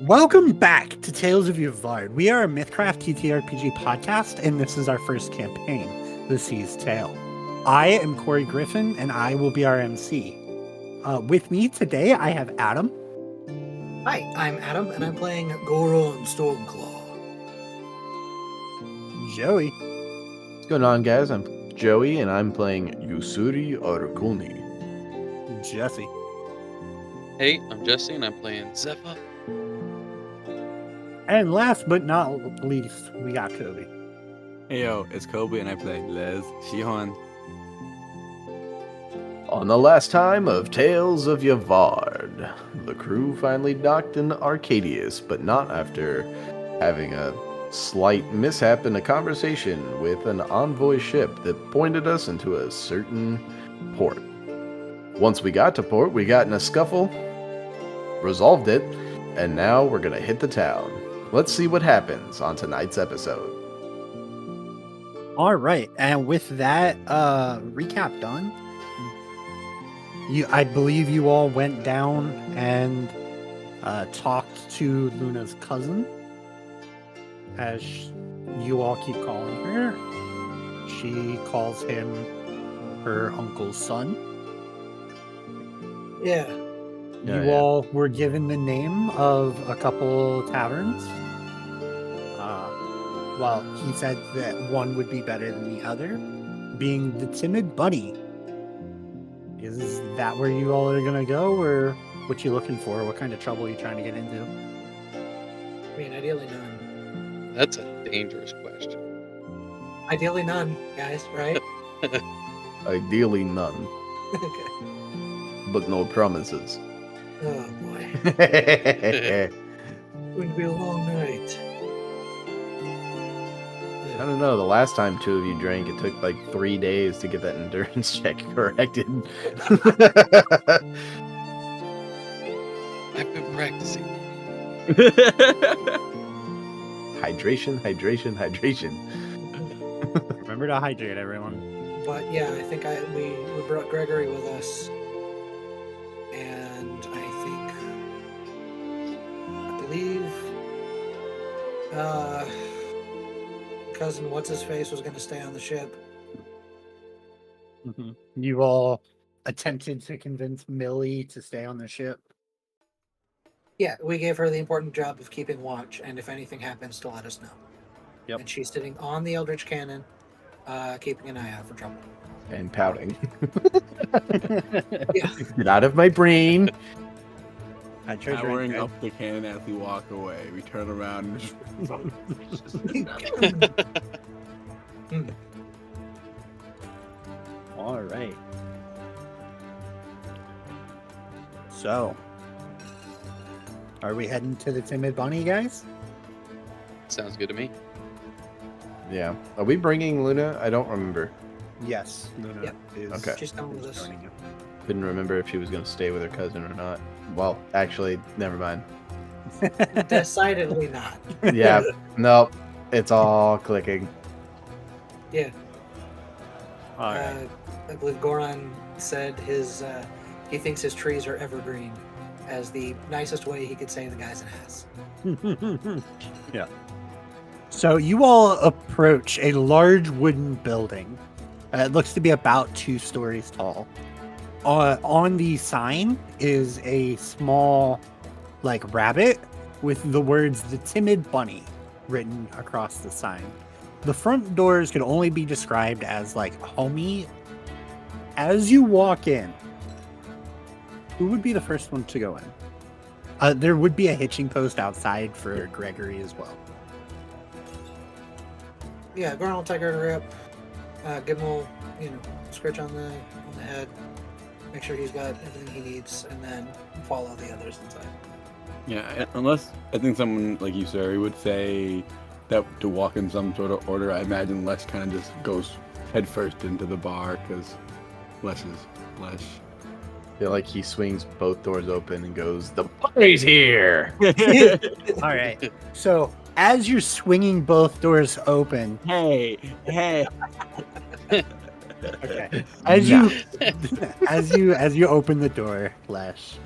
Welcome back to Tales of Yavard. We are a Mythcraft TTRPG podcast, and this is our first campaign, The Sea's Tale. I am Corey Griffin, and I will be our MC. With me today, I have Adam. Hi, I'm Adam, and I'm playing Goron Stormclaw. Joey. What's going on, guys? I'm Joey, and I'm playing Yusuri Arukuni. Jesse. Hey, I'm Jesse, and I'm playing Zephyr. And last but not least, we got Kobe. Hey yo, it's Kobe and I play Les Shihan. On the last time of Tales of Yavard, the crew finally docked in Arcadius, but not after having a slight mishap in a conversation with an envoy ship that pointed us into a certain port. Once we got to port, we got in a scuffle, resolved it, and now we're gonna hit the town. Let's see what happens on tonight's episode. All right, and with that recap done, I believe you all went down and talked to Luna's cousin, as you all keep calling her. She calls him her uncle's son. Yeah. You all were given the name of a couple taverns. Well, he said that one would be better than the other, being the Timid Bunny. Is that where you all are gonna go, or what you looking for? What kind of trouble are you trying to get into? I mean, ideally none. That's a dangerous question. Ideally none, guys, right? Ideally none, Okay. but no promises. Oh boy. I Going to be a long night. don't know, the last time two of you drank, it took like 3 days to get that endurance check corrected. I've been practicing. Hydration, hydration, hydration. Remember to hydrate, everyone. But yeah, I think we brought Gregory with us. And I believe cousin what's-his-face was going to stay on the ship. Mm-hmm. You all attempted to convince Millie to stay on the ship. Yeah, we gave her the important job of keeping watch, and if anything happens, to let us know. Yep. And she's sitting on the Eldritch Cannon, keeping an eye out for trouble. And pouting. Yeah. Get out of my brain. I tried Powering drinking. up the cannon as we walk away. We turn around and just... All right. So, are we heading to the Timid Bunny, guys? Sounds good to me. Yeah. Are we bringing Luna? I don't remember. Yes. Luna Yep. is Okay. She's coming with us. joining you. Couldn't remember if she was going to stay with her cousin or not. Well, actually, never mind. Decidedly not. Yeah. Nope. It's all clicking. Yeah. All right. I believe Goron said he thinks his trees are evergreen, as the nicest way he could say the guy's an ass. Yeah. So you all approach a large wooden building. It looks to be about 2 stories tall. On the sign is a small, rabbit with the words "The Timid Bunny" written across the sign. The front doors could only be described as homey. As you walk in, who would be the first one to go in? There would be a hitching post outside for Gregory as well. Yeah, Goron will take her up, give him a little, scratch on the head, make sure he's got everything he needs, and then follow the others inside. Yeah, unless I think someone like you, Sari, would say that to walk in some sort of order. I imagine Les kind of just goes headfirst into the bar because Les is Les. I feel like he swings both doors open and goes, "The bunny's here!" All right. So as you're swinging both doors open, Hey. okay. As you open the door, Flesh,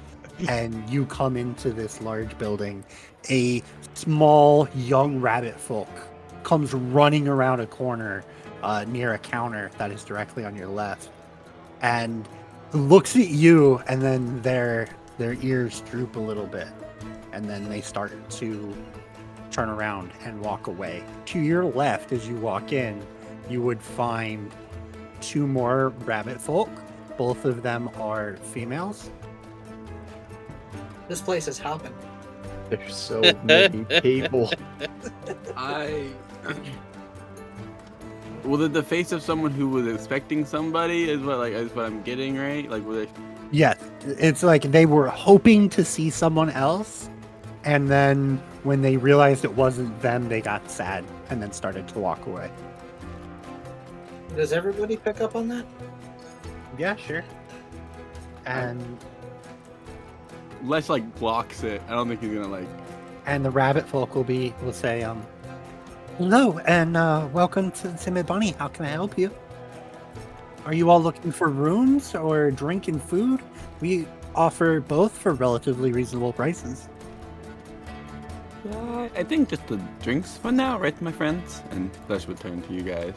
and you come into this large building. A small young rabbit folk comes running around a corner near a counter that is directly on your left, and looks at you, and then their ears droop a little bit, and then they start to turn around and walk away. To your left, as you walk in, you would find two more rabbit folk. Both of them are females. This place is hopping. There's so many people. Was it the face of someone who was expecting somebody? Is what I'm getting, right? Like, were they? Yes, it's like they were hoping to see someone else, and then when they realized it wasn't them, they got sad and then started to walk away. Does everybody pick up on that? Yeah, sure. And Les like blocks it. I don't think he's gonna the rabbit folk will say, hello and welcome to the Timid Bunny. How can I help you? Are you all looking for rooms or drink and food? We offer both for relatively reasonable prices. I think just the drinks for now, right, my friends? And Flesh would turn to you guys.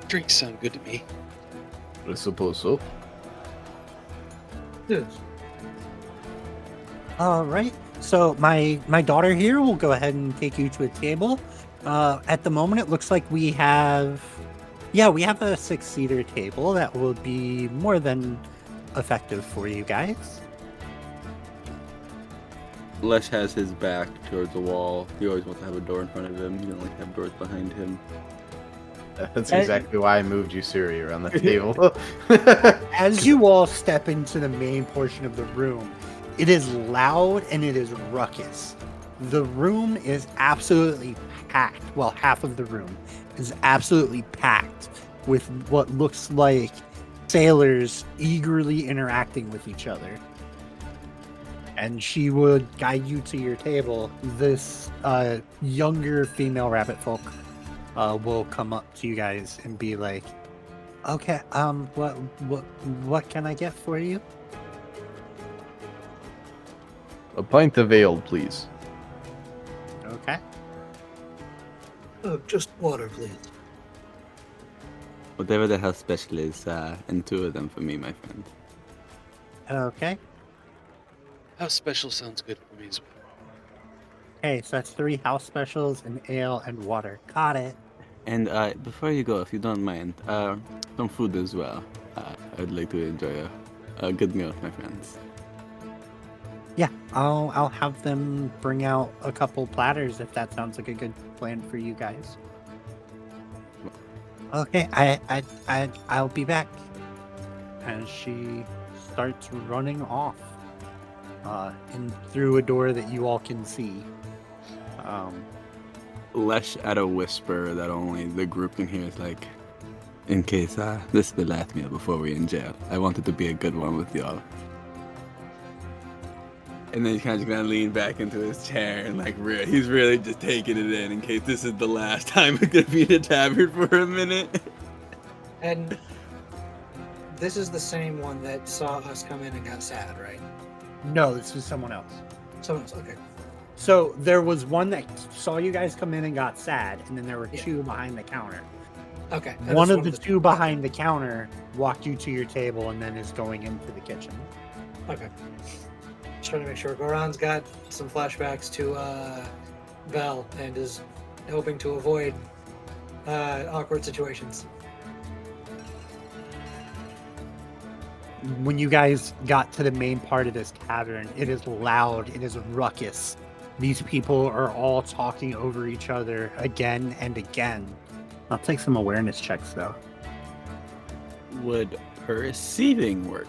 Drinks sound good to me. I suppose so. Yes. All right. So my daughter here will go ahead and take you to a table. At the moment, it looks like we have a 6-seater table that will be more than effective for you guys. Les has his back towards the wall. He always wants to have a door in front of him. You don't like to have doors behind him. That's exactly why I moved Yusuri around the table. As you all step into the main portion of the room, it is loud and it is ruckus. The room is absolutely packed. Well, half of the room is absolutely packed with what looks like sailors eagerly interacting with each other. And she would guide you to your table. This younger female rabbit folk will come up to you guys and be like, "Okay, what can I get for you?" A pint of ale, please. Okay. Oh, just water, please. Whatever the health special is, and 2 of them for me, my friend. Okay. How special sounds good for me as well. Okay, so that's 3 house specials, an ale, and water. Got it. And before you go, if you don't mind, some food as well. I'd like to enjoy a good meal with my friends. Yeah, I'll have them bring out a couple platters if that sounds like a good plan for you guys. Okay, I'll be back. And she starts running off, and through a door that you all can see. Lesh at a whisper that only the group can hear is like, in case this is the last meal before we're in jail. I want it to be a good one with y'all. And then he's kind of just gonna lean back into his chair and he's really just taking it in case this is the last time we're gonna be in a tavern for a minute. And this is the same one that saw us come in and got sad, right? No, this is someone else. Someone else, okay. So there was one that saw you guys come in and got sad, and then there were Yeah. 2 behind the counter. Okay. and One this of the 2 behind the counter walked you to your table and then is going into the kitchen. Okay. Just trying to make sure. Goran's got some flashbacks to Belle and is hoping to avoid awkward situations. When you guys got to the main part of this tavern, it is loud, it is ruckus. These people are all talking over each other again and again. I'll take some awareness checks though. Would perceiving work?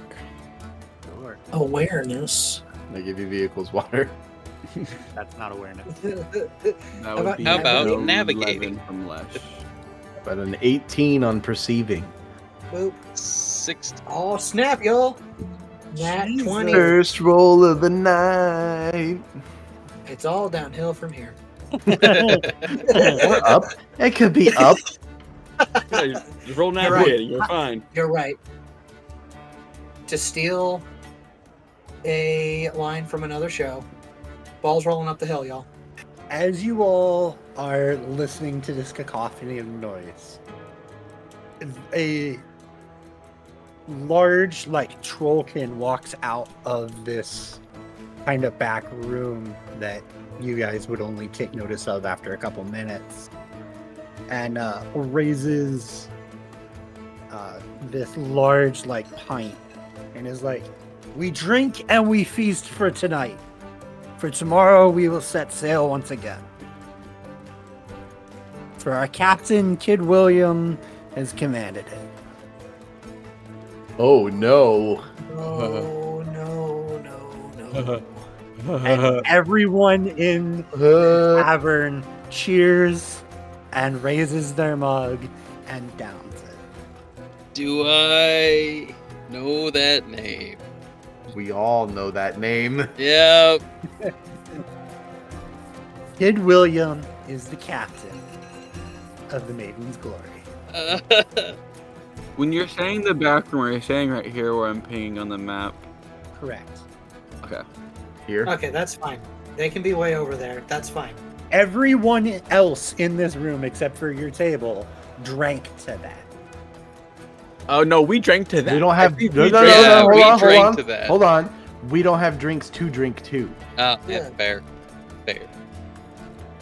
Sure. Awareness. I give you vehicles water. That's not awareness. That about- How about an navigating? 11 from Lesh. But an 18 on perceiving. Boop. 6. Oh, snap, y'all. Nat 20. First roll of the night. It's all downhill from here. Or up. It could be up. Yeah, just roll You're right. you're fine. You're right. To steal a line from another show. Balls rolling up the hill, y'all. As you all are listening to this cacophony of noise, a large, like, trollkin walks out of this kind of back room that you guys would only take notice of after a couple minutes, and raises this large, like, pint, and is like, "We drink and we feast for tonight. For tomorrow we will set sail once again. For our captain, Kid William, has commanded it." Oh no. Oh, no, no, no. And everyone in the tavern cheers and raises their mug and downs it. Do I know that name? We all know that name. Yep. Kid William is the captain of the Maiden's Glory. When you're saying the back room, are you saying right here where I'm pinging on the map? Correct. Okay. Here. Okay, that's fine. They can be way over there. That's fine. Everyone else in this room, except for your table, drank to that. Oh no, we drank to that. We don't have. I think No, we no, drank- no, Yeah, no, we hold on, drank hold on. to that. Hold on. We don't have drinks to drink to. Yeah, Yeah. fair. Fair.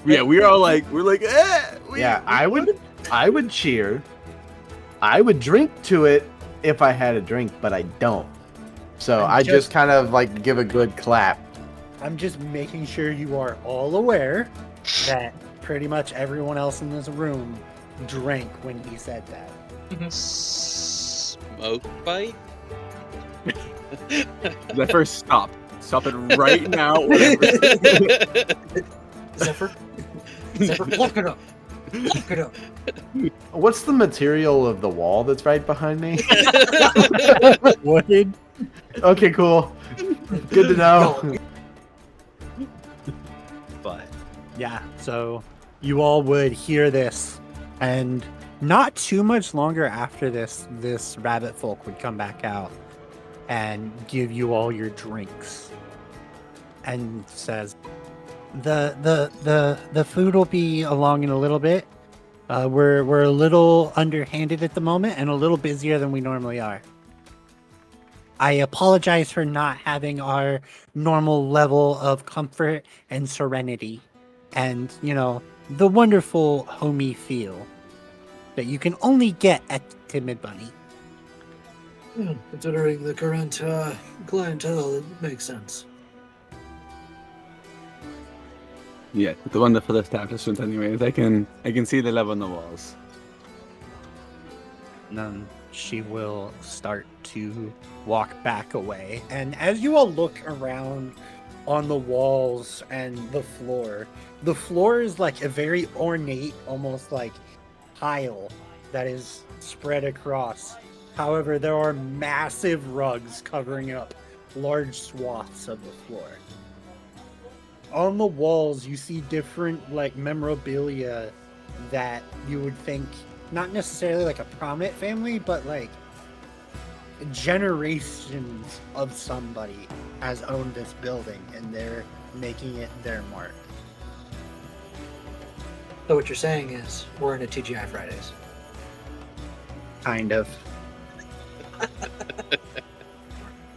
Yeah, we're like, Yeah, I would cheer. I would drink to it if I had a drink, but I don't. So I'm I just- just kind of like give a good clap. I'm just making sure you are all aware that pretty much everyone else in this room drank when he said that. Smoke bite? Zephyr, stop. Stop it right now. Whatever. Zephyr? Zephyr, look it up. Look it up. What's the material of the wall that's right behind me? Wood. Okay, cool. Good to know. But yeah, so you all would hear this, and not too much longer after this rabbit folk would come back out and give you all your drinks, and says, the food will be along in a little bit. We're a little underhanded at the moment and a little busier than we normally are. I apologize for not having our normal level of comfort and serenity and, the wonderful homey feel that you can only get at Timid Bunny. Considering the current clientele, it makes sense. Yeah, the wonderful establishment. Anyways, I can see the love on the walls. And then she will start to walk back away. And as you all look around on the walls and the floor is like a very ornate, almost like tile that is spread across. However, there are massive rugs covering up large swaths of the floor. On the walls, you see different like memorabilia that you would think not necessarily like a prominent family, but like generations of somebody has owned this building and they're making it their mark. So what you're saying is we're in a TGI Fridays. Kind of.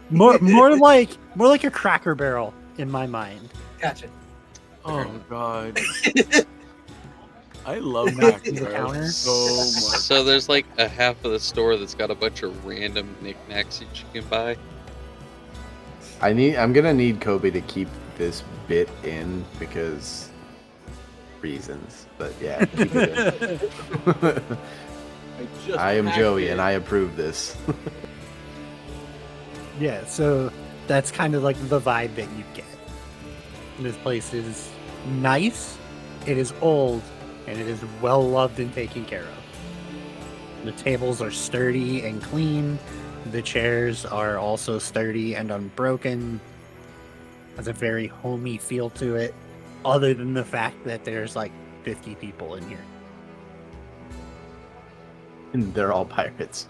more like a Cracker Barrel in my mind. Gotcha. Oh god, I love Not Cracker the Barrel counter? so much. So there's like a half of the store that's got a bunch of random knickknacks that you can buy. I'm gonna need Kobe to keep this bit in because reasons. But yeah, keep it in. I am Joey and I approve this. Yeah, so that's kind of like the vibe that you get. This place is nice, it is old, and it is well loved and taken care of. The tables are sturdy and clean. The chairs are also sturdy and unbroken. Has a very homey feel to it, other than the fact that there's like 50 people in here. And they're all pirates.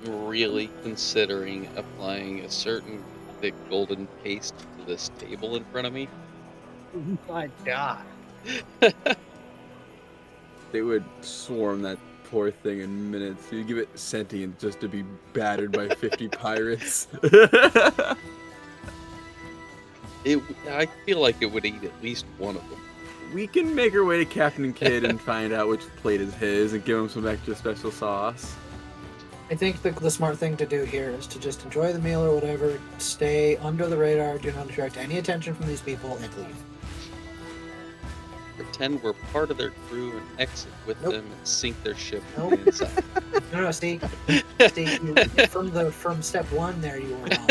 really considering applying a certain thick golden paste to this table in front of me. Oh my god. They would swarm that poor thing in minutes. You give it sentient just to be battered by 50 pirates. I feel like it would eat at least one of them. We can make our way to Captain Kidd and find out which plate is his and give him some extra special sauce. I think the smart thing to do here is to just enjoy the meal or whatever, stay under the radar, do not attract any attention from these people, and leave. Pretend we're part of their crew and exit with Nope. them and sink their ship Nope. from the inside. No, see, from step one there, you were wrong.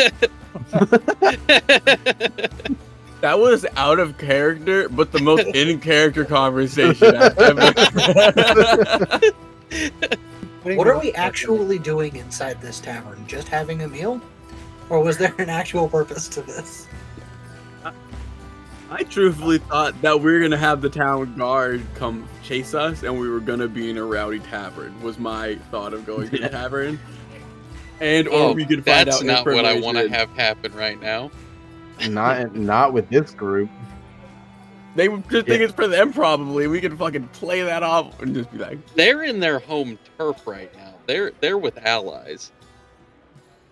That was out of character, but the most in-character conversation I've ever. What are we actually doing inside this tavern? Just having a meal? Or was there an actual purpose to this? I truthfully thought that we were gonna have the town guard come chase us, and we were gonna be in a rowdy tavern. Was my thought of going to the tavern, and or we could find That's out. not what I want to information. have happen right now. Not with this group. They would just think it's for them, probably. We could fucking play that off and just be like, They're in their home turf right now. They're with allies.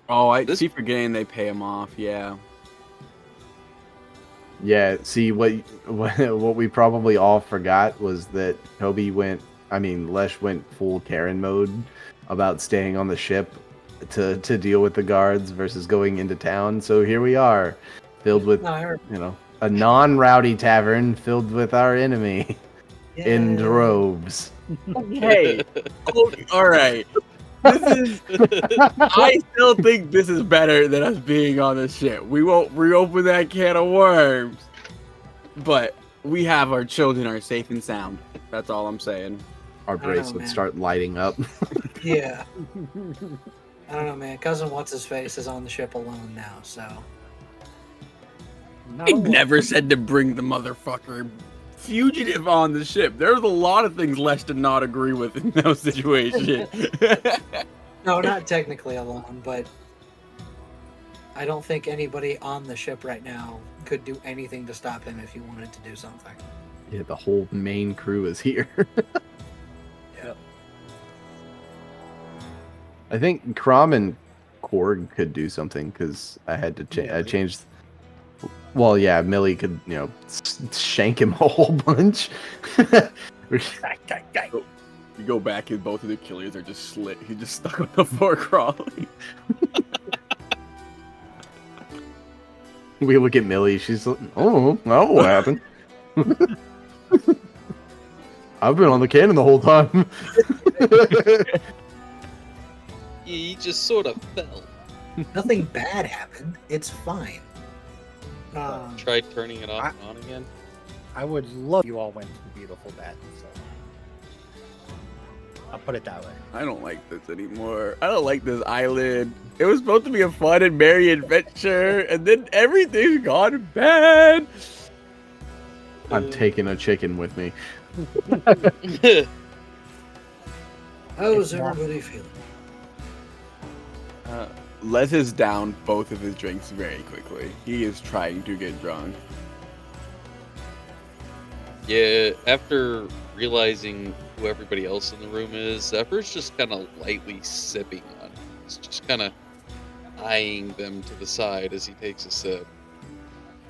"Oh, I This- see. For getting they pay him off." Yeah. Yeah, see what we probably all forgot was that Lesh went full Karen mode about staying on the ship to deal with the guards versus going into town. So here we are, filled with No, I heard. a non-rowdy tavern filled with our enemy in Yeah. droves. Okay. All right. I still think this is better than us being on the ship. We won't reopen that can of worms, but we have our children are safe and sound. That's all I'm saying. Our don't know, bracelets man. start lighting up. Yeah. I don't know, man. Cousin What's-His-Face is on the ship alone now, so... I never said to bring the motherfucker fugitive on the ship. There's a lot of things Lesh did not agree with in that situation. No, not technically alone, but... I don't think anybody on the ship right now could do anything to stop him if he wanted to do something. Yeah, the whole main crew is here. Yep. I think Crom and Korg could do something because I had to I Millie. changed. Well, yeah, Millie could shank him a whole bunch. You go back and both of the killers are just slit. He just stuck on the floor crawling. We look at Millie. She's like, oh, what happened? I've been on the cannon the whole time. He just sort of fell. Nothing bad happened. It's fine. Try turning it off and on again. I would love you all went to the beautiful bed. So I'll put it that way. I don't like this anymore. I don't like this island. It was supposed to be a fun and merry adventure, and then everything's gone bad. I'm taking a chicken with me. How's everybody feeling? Les is down both of his drinks very quickly. He is trying to get drunk. Yeah, after realizing who everybody else in the room is, Zephyr's just kind of lightly sipping on it. He's just kind of eyeing them to the side as he takes a sip.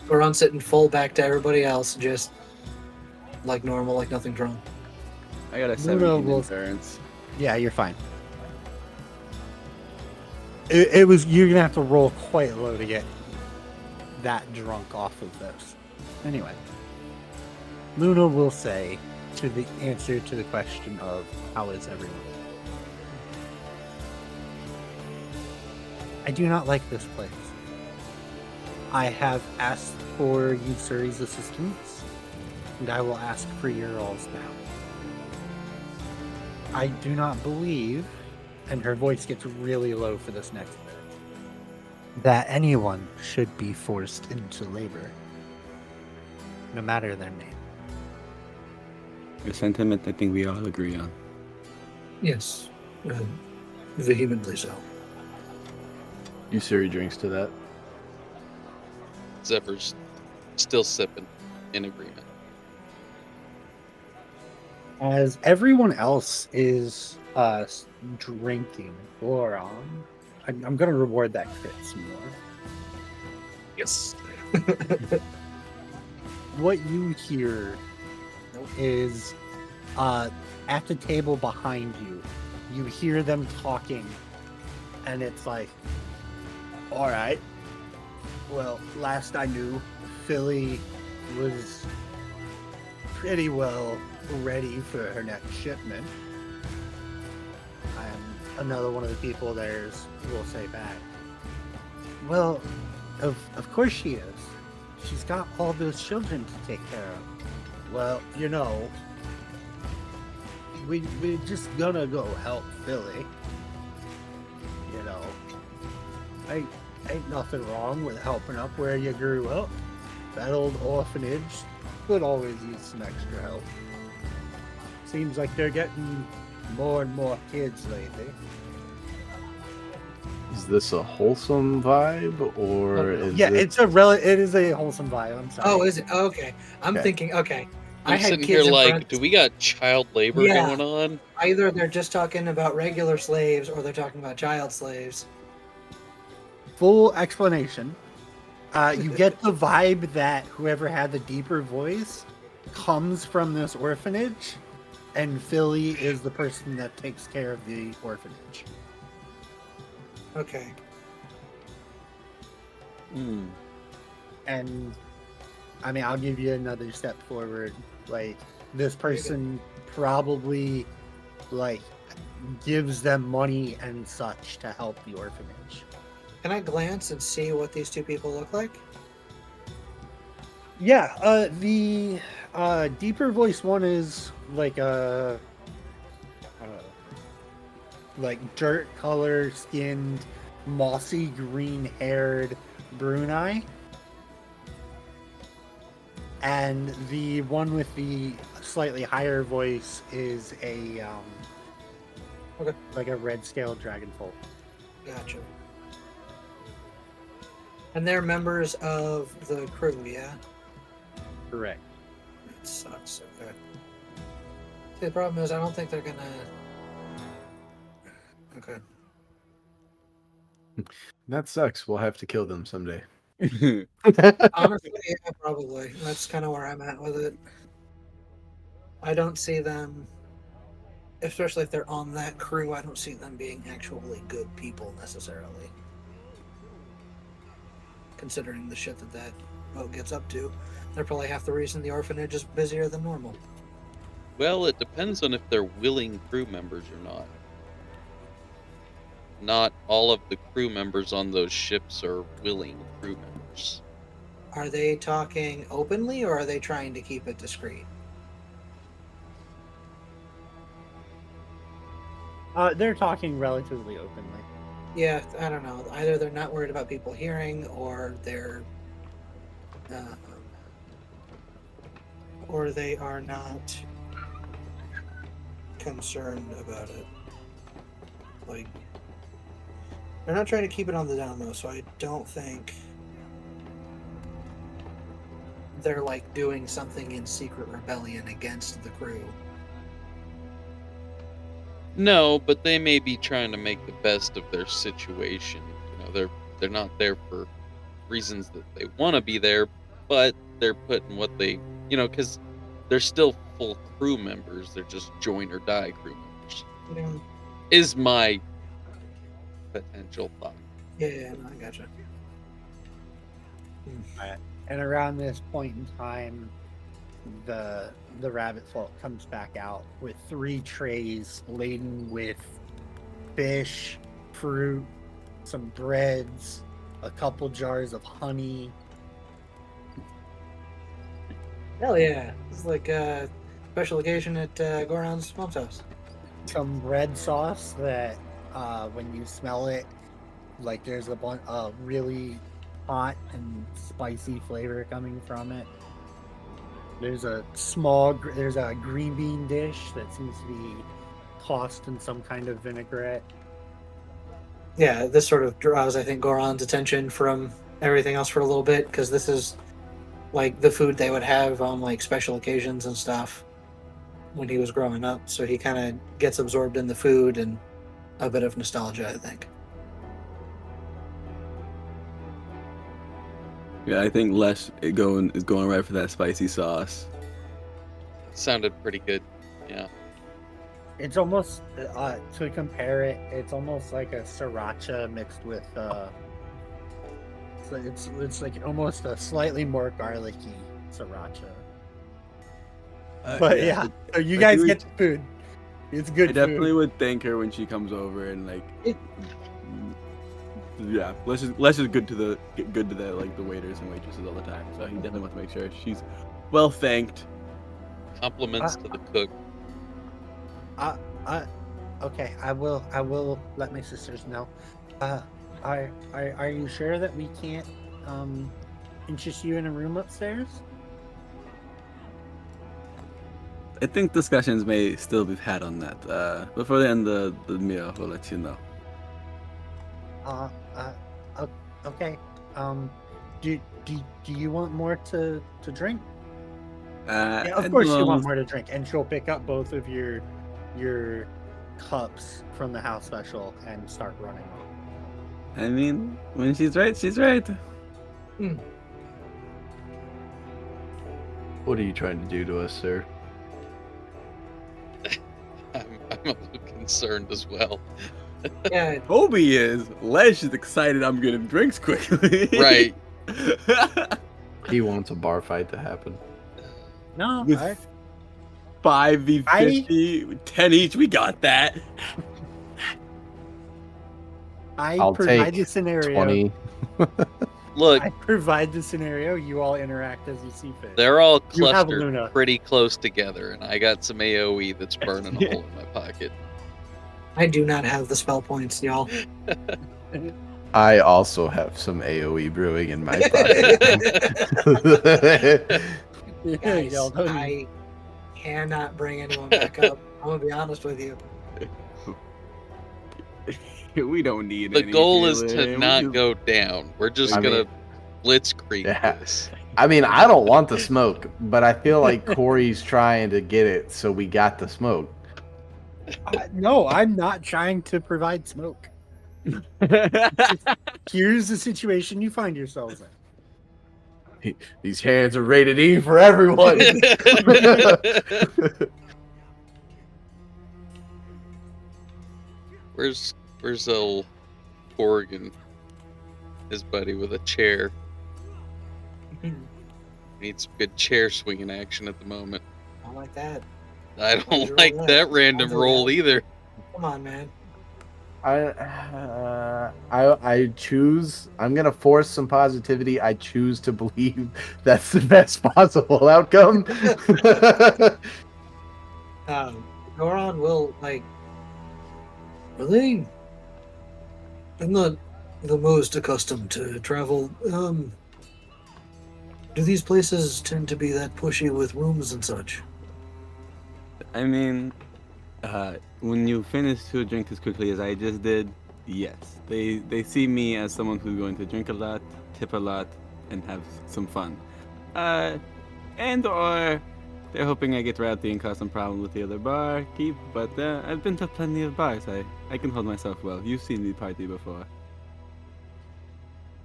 Goron sitting full back to everybody else, just like normal, like nothing's wrong. I got a No, 17 well- endurance. Yeah, you're fine. It was you're gonna have to roll quite low to get that drunk off of this. Anyway, Luna will say to the answer to the question of how is everyone. I do not like this place. I have asked for Yusuri's assistance, and I will ask for your all's now. I do not believe, and her voice gets really low for this next bit, that anyone should be forced into labor, no matter their name. A sentiment I think we all agree on. Yes, vehemently so. Usuri drinks to that. Zephyr's still sipping in agreement. As everyone else is drinking, Goron, I'm going to reward that crit some more. Yes. What you hear is at the table behind you, you hear them talking, and it's like, all right, well, last I knew, Philly was pretty well ready for her next shipment. And another one of the people there's will say back, well, of course she is. She's got all those children to take care of. Well, you know, we're just gonna go help Philly. You know, ain't nothing wrong with helping up where you grew up. That old orphanage could always use some extra help. Seems like they're getting more and more kids lately. Is this a wholesome vibe, or is Yeah, it... it is a wholesome vibe. I'm sorry. Oh, is it? Okay. I'm Okay. thinking, okay. I I'm had sitting kids here in like, front. do we got child labor Yeah. going on? Either they're just talking about regular slaves or they're talking about child slaves. Full explanation. You get the vibe that whoever had the deeper voice comes from this orphanage, and Philly is the person that takes care of the orphanage. Okay. And I mean, I'll give you another step forward. Like, this person probably like gives them money and such to help the orphanage. Can I glance and see what these two people look like? Yeah, the deeper voice one is like a like dirt color skinned, mossy green haired Brunei. And the one with the slightly higher voice is a Okay. like a red scaled dragonfold. Gotcha. And they're members of the crew, yeah? Correct. That sucks. Okay. See, the problem is I don't think they're gonna... Okay. That sucks. We'll have to kill them someday. Honestly, yeah, probably. That's kind of where I'm at with it. I don't see them, especially if they're on that crew, I don't see them being actually good people necessarily. Considering the shit that boat gets up to, they're probably half the reason the orphanage is busier than normal. Well, it depends on if they're willing crew members or not. Not all of the crew members on those ships are willing crew members. Are they talking openly or are they trying to keep it discreet? They're talking relatively openly. Yeah, I don't know. Either they're not worried about people hearing, or they are not concerned about it. Like, they're not trying to keep it on the down low, so I don't think they're like doing something in secret rebellion against the crew. No, but they may be trying to make the best of their situation. You know, they're not there for reasons that they want to be there, but they're putting what they, you know, because they're still full crew members. They're just join or die crew members. Yeah, Is my potential thought. yeah, no, I gotcha. And around this point in time, the rabbit folk comes back out with 3 trays laden with fish, fruit, some breads, a couple jars of honey. Hell yeah. It's like a special occasion at Goron's mom's house. Some bread sauce that when you smell it, like there's a really hot and spicy flavor coming from it. There's a green bean dish that seems to be tossed in some kind of vinaigrette. yeah, this sort of draws, I think, Goron's attention from everything else for a little bit, because this is like the food they would have on like special occasions and stuff when he was growing up. So he kind of gets absorbed in the food and a bit of nostalgia, I think. Yeah, I think Les is going right for that spicy sauce. Sounded pretty good. Yeah. It's almost to compare it. It's almost like a sriracha mixed with. So it's like almost a slightly more garlicky sriracha. But yeah, so you I guys do- get the food. It's good I definitely food. would thank her when she comes over and like. It- Yeah, Les is good to the like the waiters and waitresses all the time. So he definitely wants to make sure she's well thanked. Compliments to the cook. Okay, I will let my sisters know. Are you sure that we can't interest you in a room upstairs? I think discussions may still be had on that. Before the end of the meal, we'll let you know. Okay. Do you want more to drink? Yeah, of at course the you want moment- more to drink, and she'll pick up both of your cups from the house special and start running. I mean, when she's right, she's right. What are you trying to do to us, sir? I'm a little concerned as well. Yeah, Toby is. Les is excited I'm getting drinks quickly. Right. He wants a bar fight to happen. No, With 5v50, 10 each, we got that. I'll provide take the scenario. 20. Look, I provide the scenario. You all interact as you see fit. they're all You have clustered Luna. pretty close together, and I got some AoE that's burning a hole in my pocket. I do not have the spell points, y'all. I also have some AoE brewing in my pocket. Guys, Y'all don't- I cannot bring anyone back up. I'm gonna be honest with you. We don't need The any goal is healing. to We not just- go down. We're just I gonna mean- blitzkrieg Yeah. this. I mean, I don't want the smoke, but I feel like Corey's trying to get it, so we got the smoke. No, I'm not trying to provide smoke. Here's the situation you find yourselves in. These hands are rated E for everyone. Where's old Corrigan? His buddy with a chair. Needs some good chair swinging action at the moment. I like that. I Why'd you don't like roll that that? random I'll do roll that. either. Come on, man. I choose. I'm gonna force some positivity. I choose to believe that's the best possible outcome. Goron will really. I'm not the most accustomed to travel. Do these places tend to be that pushy with rooms and such? I mean, when you finish 2 drinks as quickly as I just did, yes. They see me as someone who's going to drink a lot, tip a lot, and have some fun. And or they're hoping I get rowdy and cause some problems with the other barkeep, but I've been to plenty of bars. I can hold myself well. You've seen me party before.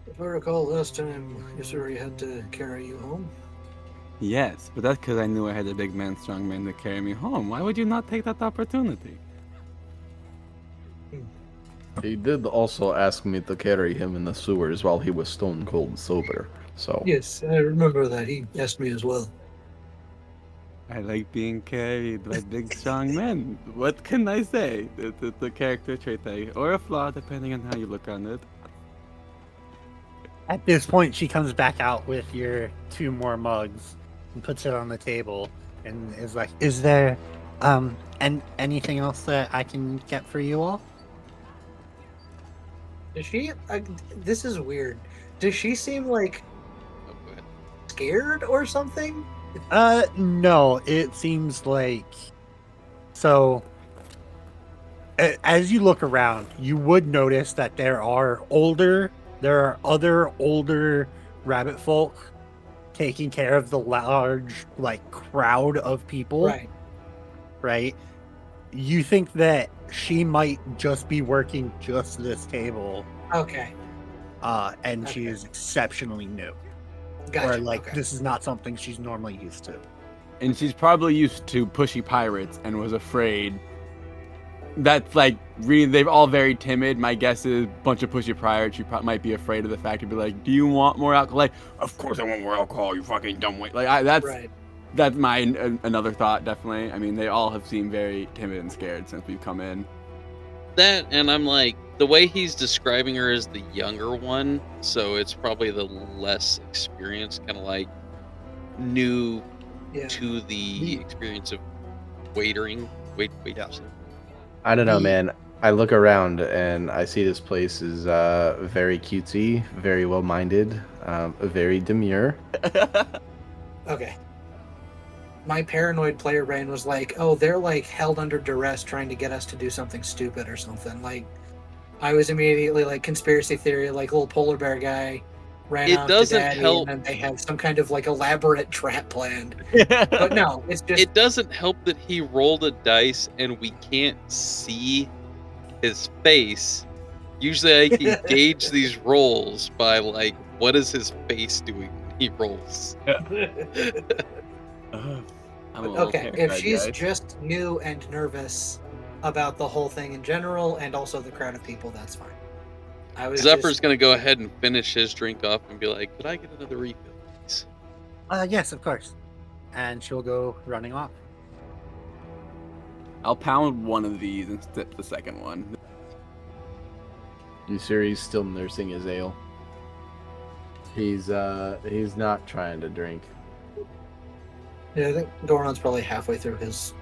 If I recall, last time Yusuri had to carry you home. Yes, but that's because I knew I had a big man, strong man to carry me home. Why would you not take that opportunity? He did also ask me to carry him in the sewers while he was stone cold sober. So Yes, I remember that. He asked me as well. I like being carried by big, strong men. What can I say? The character trait, or a flaw, depending on how you look on it. At this point, she comes back out with your 2 more mugs and puts it on the table and is like, "Is there anything else that I can get for you all?" Does she? This is weird. Does she seem like Oh, go ahead. scared or something? No, it seems like so as you look around, you would notice that there are other older rabbit folk taking care of the large, like, crowd of people, Right. right? You think that she might just be working just this table, Okay. and she Okay. is exceptionally new. Gotcha. Or, like, okay. this is not something she's normally used to. And she's probably used to pushy pirates and was afraid. That's like really, they've all very timid. My guess is a bunch of pushy pirates. She might be afraid of the fact to be like, "Do you want more alcohol?" Like, of course I want more alcohol. You fucking dumb wait. Like, Right. that's my another thought. Definitely. I mean, they all have seemed very timid and scared since we've come in. That, and I'm like, the way he's describing her as the younger one, so it's probably the less experienced, kind of like new Yeah. to the experience of waitering. Wait. Yeah. I don't know, The- man. I look around and I see this place is very cutesy, very well-minded, very demure. Okay. My paranoid player brain was like, oh, they're like held under duress trying to get us to do something stupid or something. Like, I was immediately like conspiracy theory, like little polar bear guy ran It off doesn't to daddy help. and then they have some kind of like elaborate trap planned. But no, it's just It doesn't help that he rolled a dice and we can't see his face. Usually I can gauge these rolls by like, what is his face doing when he rolls? I'm a little okay. If terrified, she's guys. just new and nervous about the whole thing in general and also the crowd of people, that's fine. I was Zephyr's just, gonna go ahead and finish his drink off and be like, could I get another refill, please? Yes, of course. And she'll go running off. I'll pound one of these and sip the second one. You sure he's still nursing his ale? He's not trying to drink. yeah, I think Goron's probably halfway through his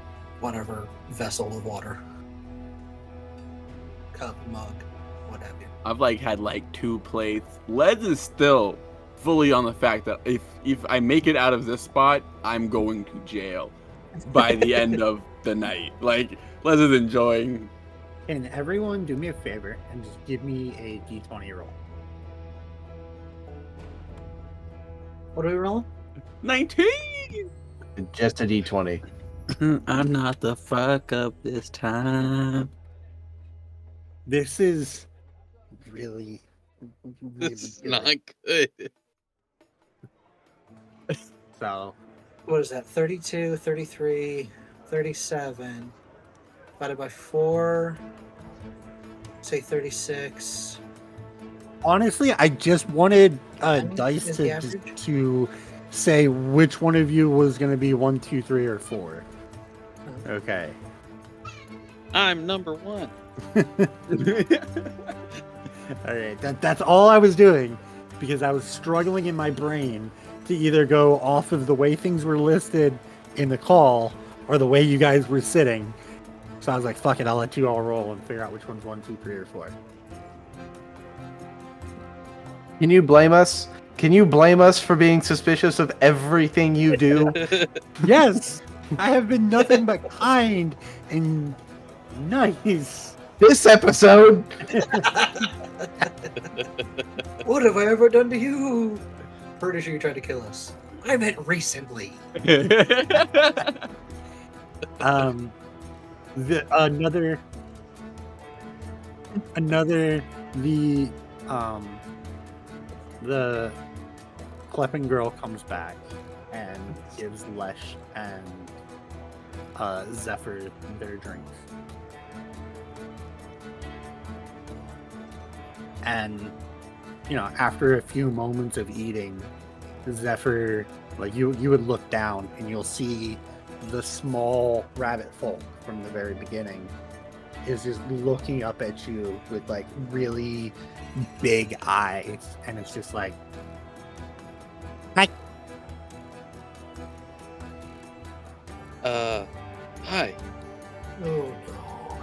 whatever vessel of water. Cup, mug, what have you. I've like had like 2 plates. Les is still fully on the fact that if I make it out of this spot, I'm going to jail by the end of the night. Like, Les is enjoying. Can everyone do me a favor and just give me a d20 roll? What are we rolling? 19. Just a d20. I'm not the fuck up this time. This is really, really This is good. not good. So, What is that? 32, 33, 37. Divided by 4. Say 36. honestly, I just wanted dice Is to the just average? to say which one of you was going to be 1, 2, 3, or 4. Oh. Okay. I'm number 1. All right. That's all I was doing because I was struggling in my brain to either go off of the way things were listed in the call or the way you guys were sitting. So I was like, fuck it, I'll let you all roll and figure out which one's 1, 2, 3, or 4. Can you blame us? Can you blame us for being suspicious of everything you do? Yes! I have been nothing but kind and nice. This episode. What have I ever done to you? Pretty sure you tried to kill us. I meant recently. The Kleppen girl comes back and gives Lesh and Zephyr their drinks. And, you know, after a few moments of eating, Zephyr, like, you would look down and you'll see the small rabbit folk from the very beginning is just looking up at you with, like, really big eyes. And it's just like, hi. Hi. Oh no.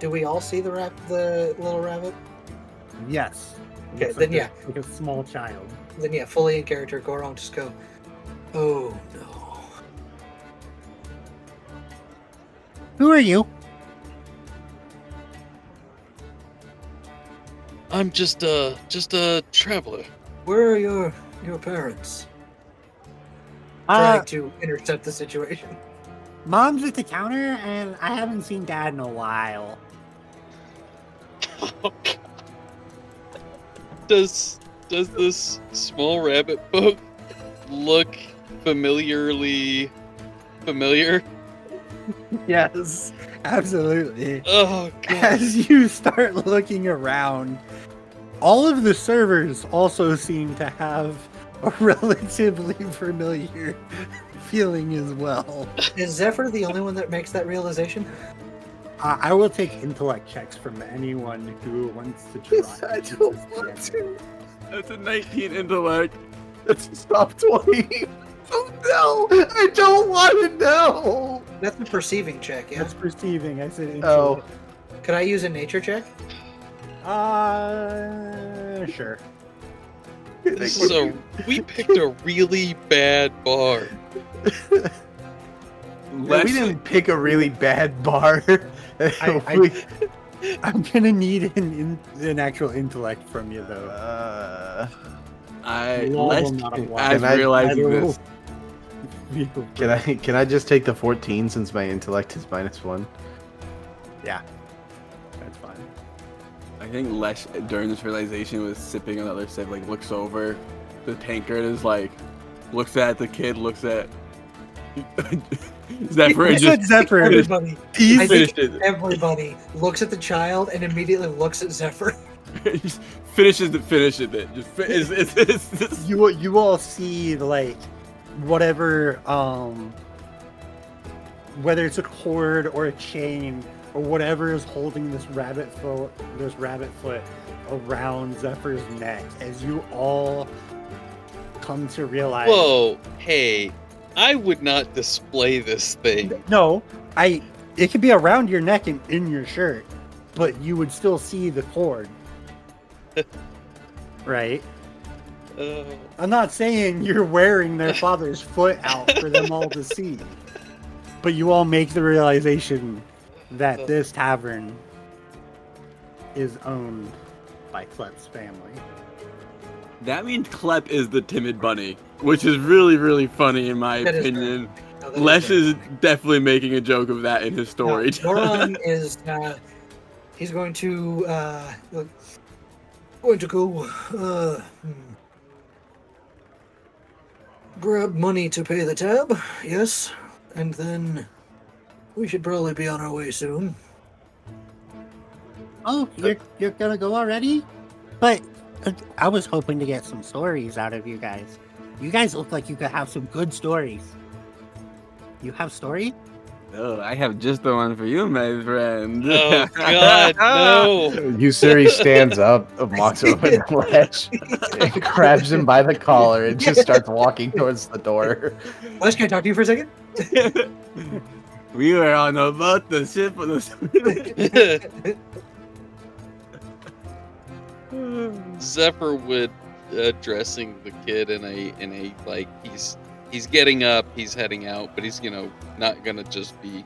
Do we all see the little rabbit? Yes. Okay, Looks then like yeah. like a small child. Then yeah, fully in character, Goron just go, oh no. Who are you? I'm just a traveler. Where are your parents? Trying to intercept the situation. Mom's at the counter, and I haven't seen Dad in a while. Does this small rabbit folk look familiarly familiar? Yes, absolutely. Oh god. As you start looking around, all of the servers also seem to have a relatively familiar feeling as well. Is Zephyr the only one that makes that realization? I will take intellect checks from anyone who wants to try. I don't want to. That's a 19 intellect. That's a stop 20. Oh no! I don't want to know! That's a perceiving check, yeah? That's perceiving. I said Oh. intellect. Could I use a nature check? Sure. So we picked a really bad bar. No, we didn't pick a really bad bar. I'm gonna need an actual intellect from you, though. Law will not apply. as realizing this, Can I just take the 14 since my intellect is -1? Yeah, that's fine. I think Lesh during this realization was sipping another sip, like looks over the tankard, is like, looks at the kid, looks at Zephyr, and Look at just Zephyr. Everybody, He's I think finished it. everybody looks at the child and immediately looks at Zephyr. just finishes it. Just it's you all see like whatever whether it's a cord or a chain or whatever is holding this rabbit foot around Zephyr's neck as you all come to realize. Whoa, hey, I would not display this thing. No, it could be around your neck and in your shirt, but you would still see the cord. Right? I'm not saying you're wearing their father's foot out for them all to see. But you all make the realization that this tavern is owned by Klep's family. that means Klep is the timid bunny, which is really, really funny in my That is opinion. No, that Lesh fair. is definitely making a joke of that in his story. Moron is he's going to go grab money to pay the tab, yes, and then we should probably be on our way soon. Oh, you're gonna go already? But I was hoping to get some stories out of you guys. You guys look like you could have some good stories. You have story? Oh, I have just the one for you, my friend. Oh god, no. Yusuri stands up, walks over to Lesh, and grabs him by the collar and just starts walking towards the door. Les, can I talk to you for a second? We were on a boat, the ship on the Zephyr would addressing the kid in a like he's getting up, he's heading out, but he's not gonna just be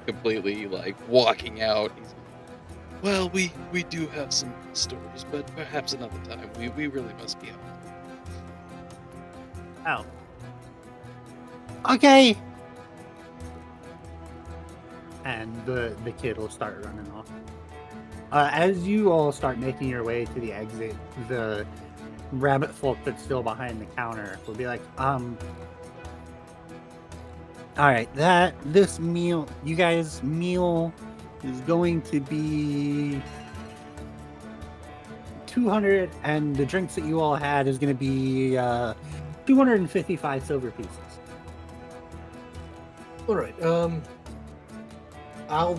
completely like walking out. Well, we do have some stories, but perhaps another time. We really must be out. Oh. Okay. And the kid will start running off. As you all start making your way to the exit, the rabbit folk that's still behind the counter will be like, alright, this meal, you guys' meal is going to be 200, and the drinks that you all had is going to be 255 silver pieces. All right. I'll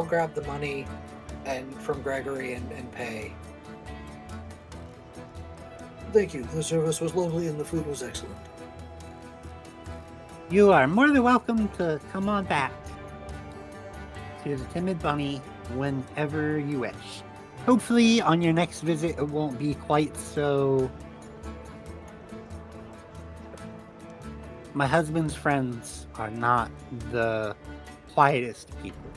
grab the money and from Gregory and pay. Thank you. The service was lovely and the food was excellent. You are more than welcome to come on back to the Timid Bunny whenever you wish. Hopefully on your next visit it won't be quite so... My husband's friends are not the quietest people.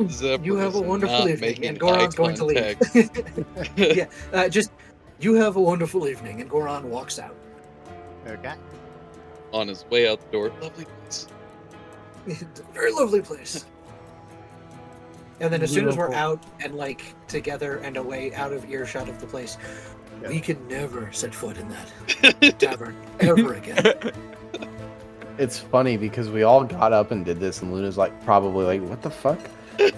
Zephyr You have a is wonderful not evening, making and Goron's eye going to leave. contact. Yeah, just you have a wonderful evening, and Goron walks out. Okay. On his way out the door. Lovely place. It's a very lovely place. And then as soon as we're Beautiful. out and like together and away out of earshot of the place, we can never set foot in that tavern ever again. It's funny because we all got up and did this, and Luna's like, probably like, what the fuck?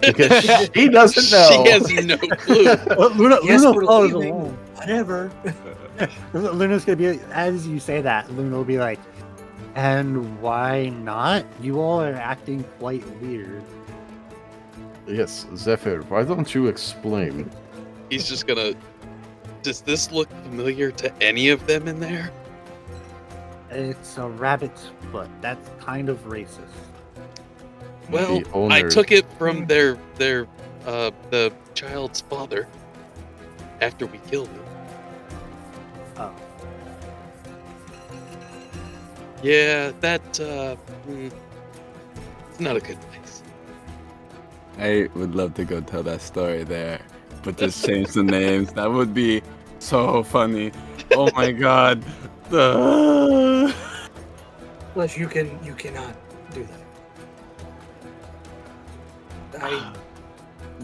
Because she doesn't know. She has no clue. Luna, Yes, Luna we're follows leaving. along. Whatever. Luna's gonna be, as you say that, Luna will be like, and why not? You all are acting quite weird. Yes, Zephyr, why don't you explain? He's just gonna. Does this look familiar to any of them in there? It's a rabbit's foot. That's kind of racist. Well, The owner- I took it from the child's father after we killed him. Oh. Yeah, it's not a good place. I would love to go tell that story there, but just change the names. That would be so funny. Oh my god. Unless you cannot do that.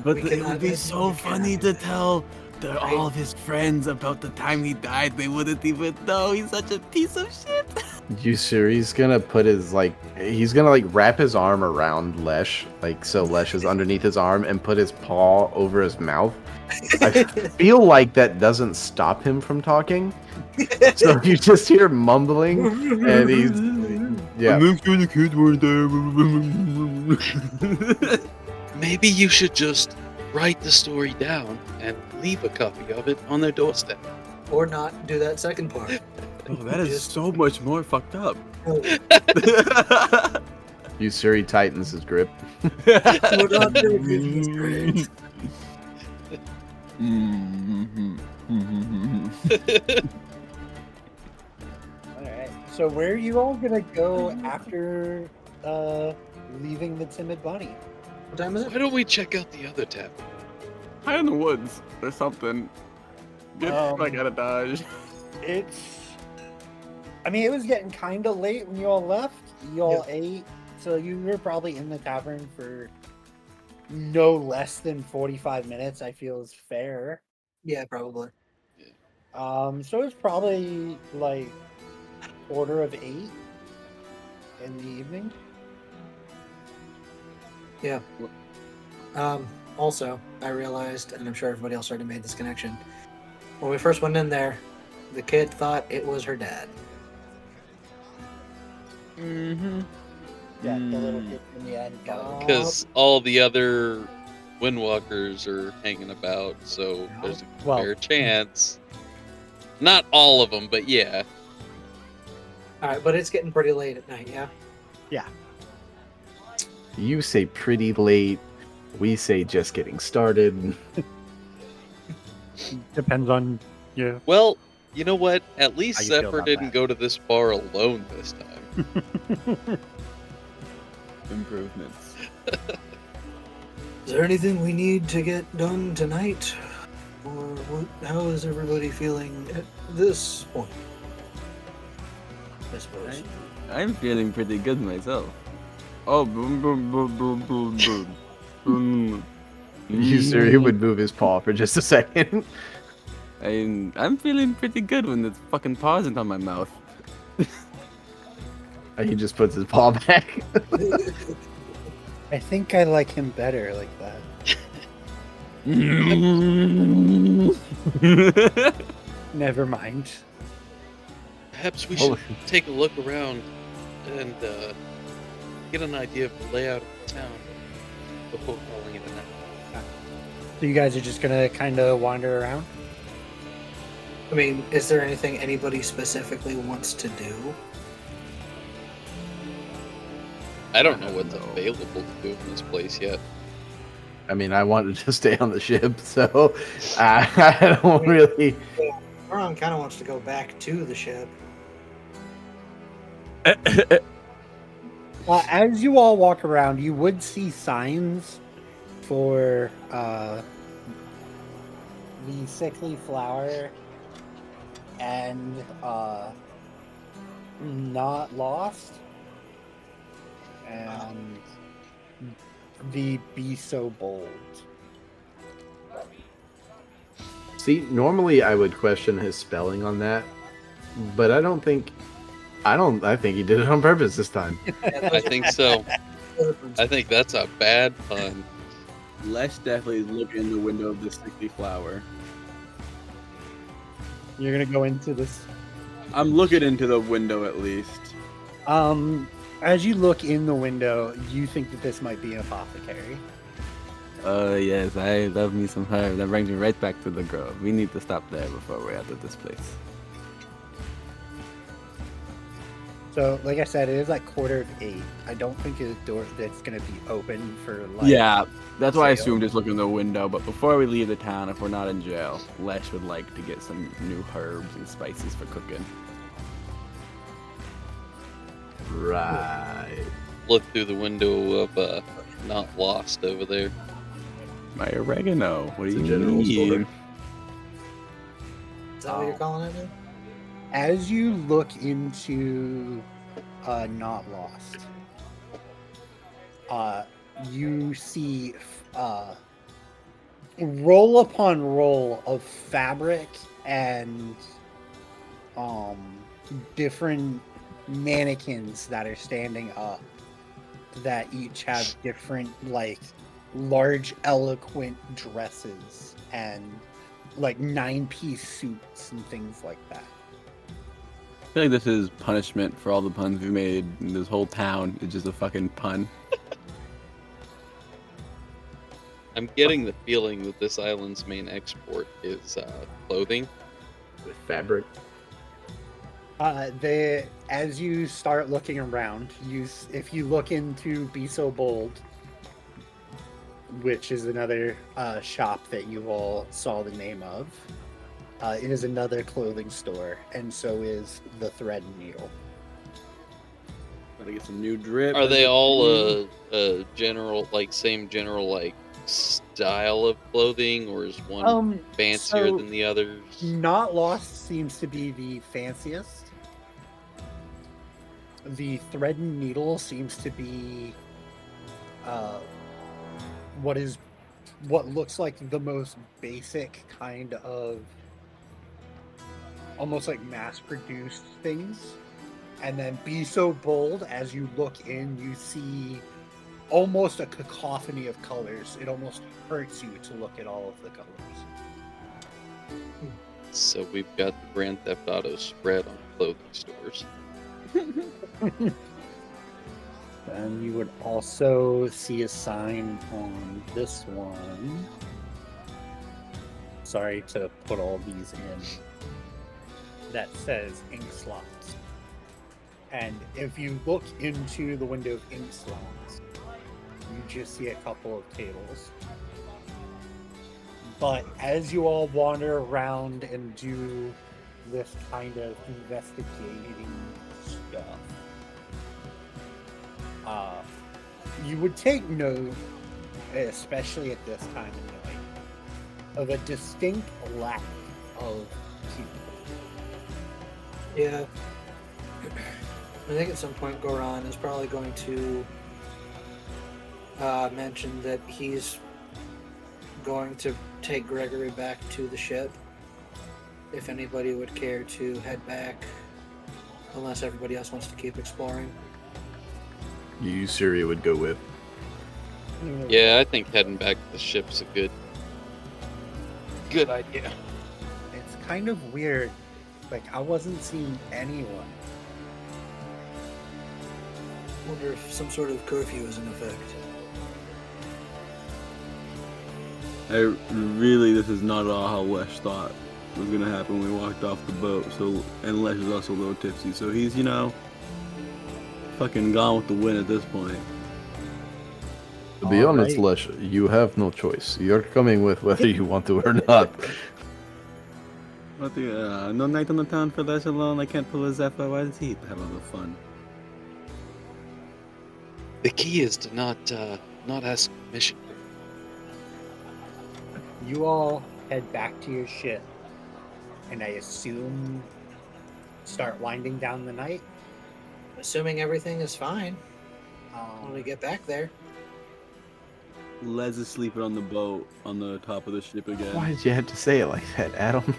But We it cannot- would be you so cannot funny do to that. tell Right. all of his friends about the time he died. They wouldn't even know. He's such a piece of shit. Yusuri's gonna put his he's gonna wrap his arm around Lesh, so Lesh is underneath his arm, and put his paw over his mouth. I feel like that doesn't stop him from talking. So you just hear mumbling, and he's yeah. I'm sure the kids weren't there. Maybe you should just write the story down and leave a copy of it on their doorstep. Or not do that second part. Oh, that is Just- so much more fucked up. Yusuri tightens his grip. We're not doing this great. Alright. So where are you all gonna go after leaving the timid bunny? What time is Why it? don't we check out the other tavern? High in the woods or something. Get the fuck out of Dodge. It was getting kind of late when you all left. You all ate, so you were probably in the tavern for no less than 45 minutes, I feel is fair. Yeah, probably. So it's probably like 7:45 in the evening. Yeah. Also, I realized, and I'm sure everybody else already made this connection, when we first went in there, the kid thought it was her dad. Mm-hmm. Yeah, the little kid in the end. Because all the other Windwalkers are hanging about, so there's a Well- fair chance. Not all of them, but yeah. Alright, but it's getting pretty late at night, yeah? You say pretty late. We say just getting started. Depends on you. Well, you know what? At How least you feel Zephyr about didn't that? go to this bar alone this time. Improvements. Is there anything we need to get done tonight? Or how is everybody feeling at this point? I suppose. I'm feeling pretty good myself. Oh, boom, boom, boom, boom, boom, boom. Boom. Yusuri would move his paw for just a second. I'm feeling pretty good when the fucking paw isn't on my mouth. And he just puts his paw back. I think I like him better like that. Never mind. Perhaps we Oh. should take a look around and get an idea of the layout of the town before calling it a night. So you guys are just gonna kind of wander around? I mean, is there anything anybody specifically wants to do? I don't know what's available to do in this place yet. I mean, I wanted to stay on the ship, so I don't really. Ron kind of wants to go back to the ship. As you all walk around, you would see signs for the sickly flower and not lost and the be so bold. See, normally I would question his spelling on that, but I think he did it on purpose this time. I think so. I think that's a bad pun. Les definitely is looking in the window of the sickly flower. You're gonna go into this. I'm looking into the window at least. As you look in the window, you think that this might be an apothecary. Yes, I love me some herb. That brings me right back to the grove. We need to stop there before we're out of this place. So, like I said, it is like 7:45. I don't think it's a door that's gonna be open for like. Yeah, that's why I sale. assumed just look in the window. But before we leave the town, if we're not in jail, Lesh would like to get some new herbs and spices for cooking. Right. Look through the window of Not Lost over there. My oregano. What do It's a you general mean? store. Is that what you're calling it? Man? As you look into Not Lost, you see roll upon roll of fabric and different mannequins that are standing up that each have different like large eloquent dresses and like 9-piece suits and things like that. I feel like this is punishment for all the puns we made in this whole town. It's just a fucking pun. I'm getting the feeling that this island's main export is clothing. With fabric. As you start looking around, if you look into Be So Bold, which is another shop that you all saw the name of, it is another clothing store, and so is the Thread and Needle. Gotta get some new drip. Are they all a general, like same general like style of clothing, or is one fancier so- than the others? Not Lost seems to be the fanciest. The Thread and Needle seems to be what looks like the most basic kind of almost like mass-produced things. And then Be So Bold, as you look in, you see almost a cacophony of colors. It almost hurts you to look at all of the colors. So we've got the Grand Theft Auto spread on clothing stores. And you would also see a sign on this one. Sorry to put all these in. That says ink slots. And if you look into the window of ink slots, you just see a couple of tables. But as you all wander around and do this kind of investigating stuff, you would take note, especially at this time of night, of a distinct lack of people. Yeah. I think at some point Goran is probably going to mention that he's going to take Gregory back to the ship. If anybody would care to head back, unless everybody else wants to keep exploring. You, Syria, would go with. Yeah, I think heading back to the ship's a good idea. It's kind of weird. Like, I wasn't seeing anyone. Wonder if some sort of curfew is in effect. This is not at all how Lesh thought was gonna happen when we walked off the boat. So, and Lesh is also a little tipsy, so he's, fucking gone with the wind at this point. To be All honest, right. Lesh, you have no choice. You're coming with whether you want to or not. What the, no night on the town for Lesh alone. I can't pull a Zephyr. Why does he have all the fun? The key is to not ask permission. you all head back to your ship, and I assume start winding down the night. Assuming everything is fine when we get back there. Les is sleeping on the boat on the top of the ship again. Why did you have to say it like that, Adam?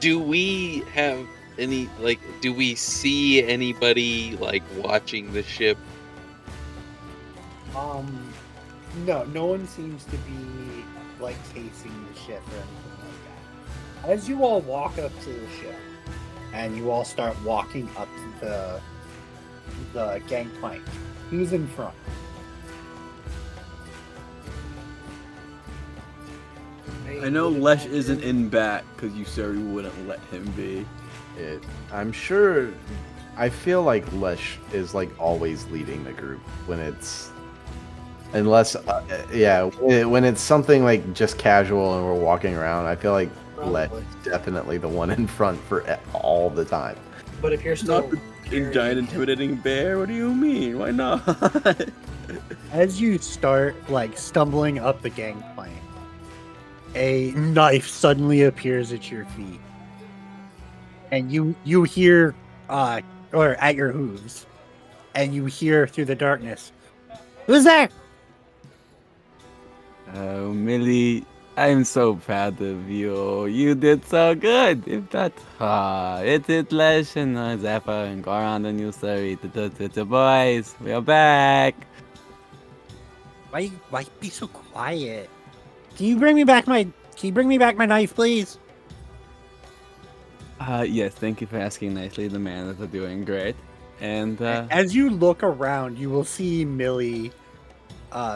Do we have any, like, do we see anybody, like, watching the ship? No one seems to be like casing the ship or anything like that. As you all walk up to the ship, and you all start walking up to the gangplank, who's in front? I know Lesh isn't in back because you said you wouldn't let him be. I'm sure. I feel like Lesh is like always leading the group when it's, unless, when it's something like just casual and we're walking around. I feel like Lesh Probably. is definitely the one in front for all the time. But if you're still Not the carrying giant him- intimidating bear? What do you mean? Why not? As you start like stumbling up the gangplank, a knife suddenly appears at your feet, and you hear or at your hooves, and you hear through the darkness, "Who's there?" Oh, Millie, I'm so proud of you. You did so good. If that, it's Lesh and Zappa and Goran and you, sorry, the boys. We are back. Why be so quiet? Can you bring me back my knife, please? Yes, thank you for asking nicely. The man is doing great. And, As you look around, you will see Millie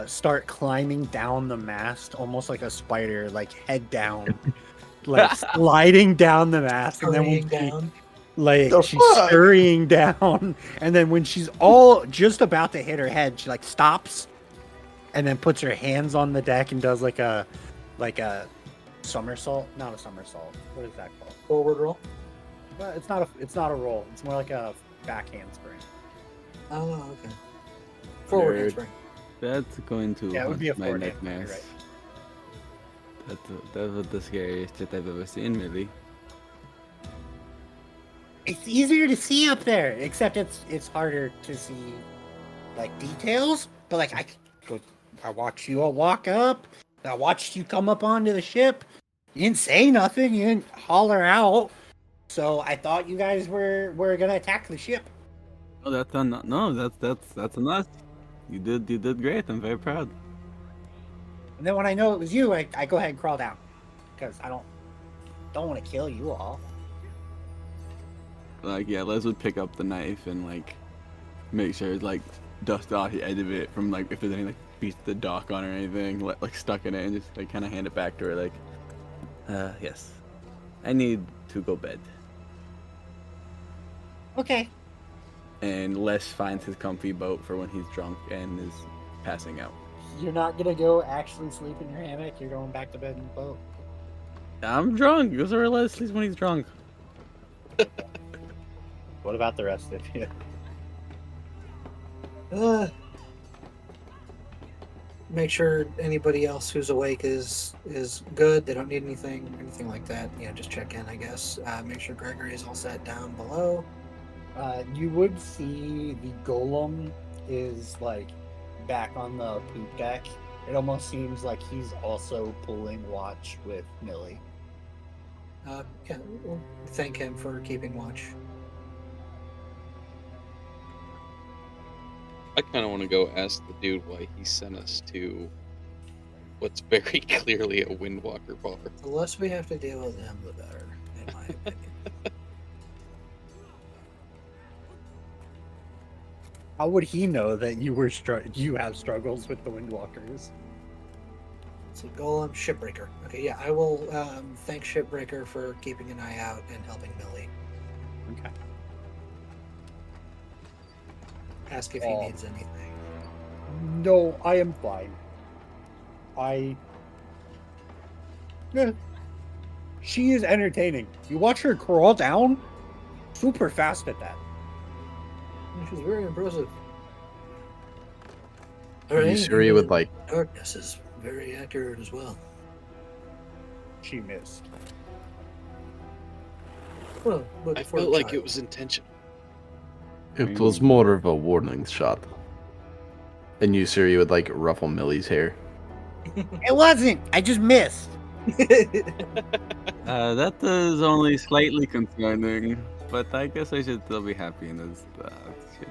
start climbing down the mast, almost like a spider, like head down, like sliding down the mast, and then hurrying when she, down. like The she's fuck? scurrying down, and then when she's all just about to hit her head, she like stops, and then puts her hands on the deck and does like a somersault. Not a somersault. What is that called? Forward roll. Well, it's not a roll. It's more like a backhand spring. Oh, okay. Forward Nerd. handspring. that's going to Yeah, it would haunt be a my forehand, you're nightmares. right. That was the scariest shit I've ever seen, Millie. It's easier to see up there, except it's harder to see like details. But like I watched you all walk up. I watched you come up onto the ship. You didn't say nothing. You didn't holler out. So I thought you guys were gonna attack the ship. Oh, that's a us. You did great. I'm very proud. And then when I know it was you, I go ahead and crawl down because I don't want to kill you all. Like, yeah, Les would pick up the knife and like make sure it's like dust off the edge of it from like if there's any like piece of the dock on or anything like stuck in it, and just like kind of hand it back to her like, yes, I need to go bed. Okay. And Les finds his comfy boat for when he's drunk and is passing out. You're not gonna go actually sleep in your hammock. You're going back to bed in the boat. I'm drunk. Those are Les sleeps when he's drunk. What about the rest of you? Make sure anybody else who's awake is good. They don't need anything like that. Just check in, I guess. Make sure Gregory is all set down below. You would see the golem is like back on the poop deck. It almost seems like he's also pulling watch with Millie. We'll thank him for keeping watch. I kind of want to go ask the dude why he sent us to what's very clearly a Windwalker bar. The less we have to deal with him, the better, in my opinion. How would he know that you were you have struggles with the Windwalkers? It's a golem shipbreaker. Okay, yeah, I will thank shipbreaker for keeping an eye out and helping Millie. Okay. Ask if he needs anything. No, I am fine. Yeah. She is entertaining. You watch her crawl down, super fast at that. She's very impressive. Are you sure you would like? Darkness is very accurate as well. She missed. Well, but I for a felt like it child. was intentional. It was more of a warning shot. And you, sir, you would like ruffle Millie's hair. It wasn't. I just missed. That is only slightly concerning, but I guess I should still be happy in this. Shit.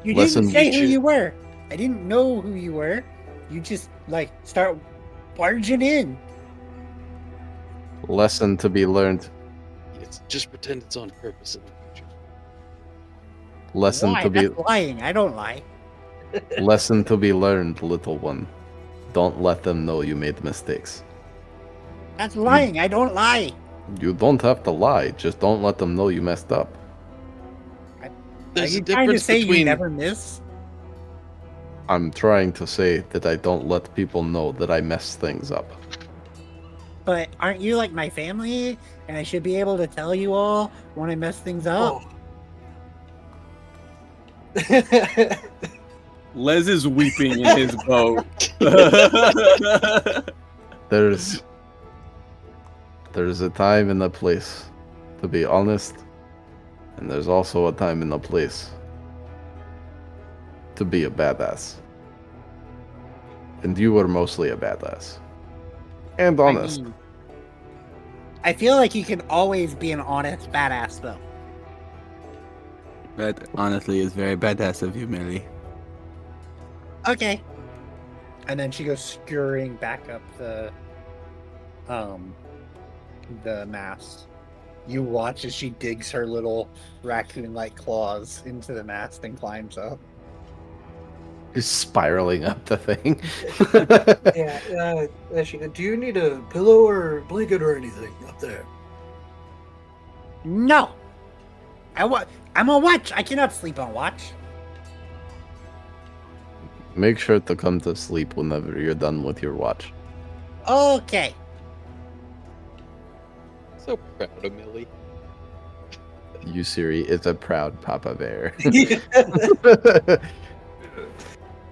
You Listen, didn't say who you- you were. I didn't know who you were. You just start barging in. Lesson to be learned. Just pretend it's on purpose in the future. Lesson Why? to be That's lying. I don't lie. lesson to be learned, little one. Don't let them know you made mistakes. That's lying. I don't lie. You don't have to lie, just don't let them know you messed up. There's Are a you trying to difference say you between never miss? I'm trying to say that I don't let people know that I mess things up. But aren't you like my family? And I should be able to tell you all when I mess things up. Oh. Les is weeping in his boat. There's a time and a place to be honest, and there's also a time and a place to be a badass. And you were mostly a badass. And honest. I mean, I feel like you can always be an honest badass, though. That honestly is very badass of you, Millie. Okay. And then she goes scurrying back up the mast. You watch as she digs her little raccoon-like claws into the mast and climbs up. Just spiraling up the thing. Yeah, actually, do you need a pillow or blanket or anything up there? No! I'm on watch! I cannot sleep on watch. Make sure to come to sleep whenever you're done with your watch. Okay. So proud of Millie. Yusiri is a proud Papa Bear.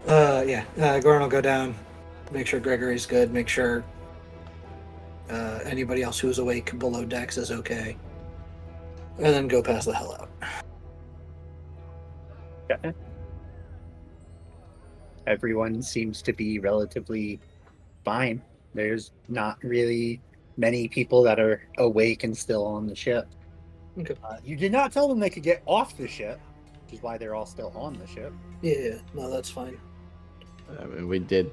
Goran will go down, make sure Gregory's good, make sure anybody else who's awake below decks is okay, and then go pass the hell out. Okay. Everyone seems to be relatively fine. There's not really many people that are awake and still on the ship. Okay. You did not tell them they could get off the ship, which is why they're all still on the ship. Yeah, no, that's fine. I mean, we did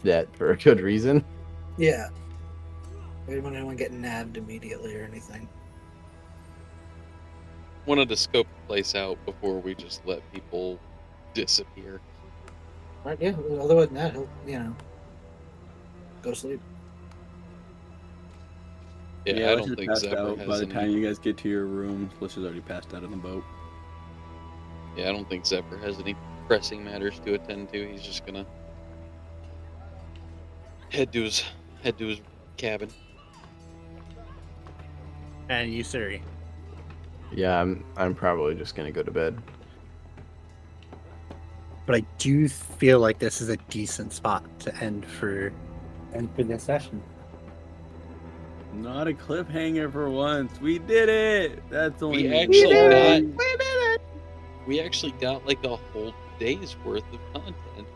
that for a good reason. Yeah. We didn't want anyone getting nabbed immediately or anything. Wanted to scope the place out before we just let people disappear. Right, yeah, other than that, he'll, go sleep. Yeah, I let's don't just think pass Zephyr out has by the any. time you guys get to your room. Felicia's already passed out on the boat. Yeah, I don't think Zephyr has any pressing matters to attend to. He's just gonna head to his cabin. And Yusuri. Yeah, I'm probably just gonna go to bed. But I do feel like this is a decent spot to end for this session. Not a cliffhanger for once. We did it. That's only We actually got like a whole day's worth of content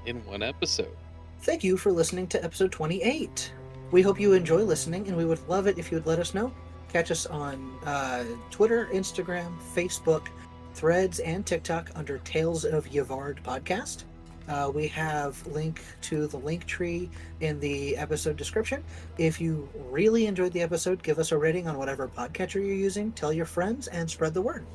in one episode. Thank you for listening to episode 28. We hope you enjoy listening, and we would love it if you would let us know. Catch us on Twitter, Instagram, Facebook, Threads, and TikTok under Tales of Yavard Podcast. We have link to the link tree in the episode description. If you really enjoyed the episode, give us a rating on whatever podcatcher you're using, tell your friends, and spread the word.